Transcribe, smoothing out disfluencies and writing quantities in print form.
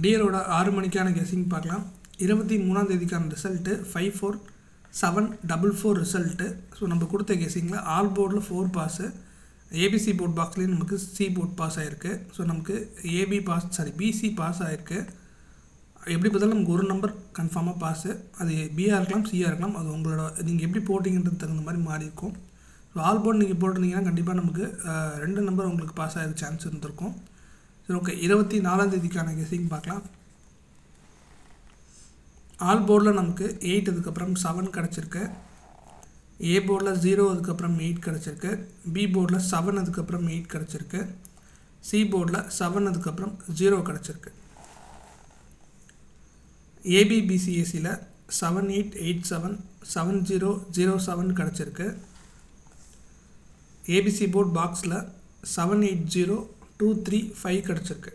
டியரோட 6 மணிக்கான கெஸிங் பார்க்கலாம். 23ஆம் தேதிக்கான result 54744 result. So நம்ம கொடுத்த கெஸிங்கில் ஆல் போர்டில் 4 பாஸு, ஏபிசி போர்ட் பாக்ஸ்லேயும் நமக்கு சி போர்ட் பாஸ் ஆகிருக்கு. ஸோ நமக்கு பிசி பாஸ் ஆகிருக்கு. எப்படி பார்த்தாலும் நமக்கு ஒரு நம்பர் கன்ஃபார்மாக பாஸு. அது பிஆர் இருக்கலாம், சிஆர் இருக்கலாம். அது உங்களோட நீங்கள் எப்படி போட்டிங்கன்றது தகுந்த மாதிரி மாறி இருக்கும். ஸோ ஆல் போர்டு நீங்கள் போட்டிருந்தீங்கன்னா கண்டிப்பாக நமக்கு 2 நம்பர் உங்களுக்கு பாஸ் ஆகிற சான்ஸ் இருந்திருக்கும். சரி, ஓகே. 24ஆம் தேதிக்கான கெஸிங் பார்க்கலாம். ஆல் போர்டில் நமக்கு 8 அதுக்கப்புறம் 7 கிடச்சிருக்கு. ஏ போர்டில் 0 அதுக்கப்புறம் 8 கிடச்சிருக்கு. பி போர்டில் 7 அதுக்கப்புறம் 8 கிடச்சிருக்கு. சி போர்டில் 7 அதுக்கப்புறம் 0 கிடச்சிருக்கு. ஏபிபிசிஎஸ்சியில் 7887 7007 கிடச்சிருக்கு. ஏபிசி போர்ட் பாக்ஸில் 780235 கிடச்சிருக்கு.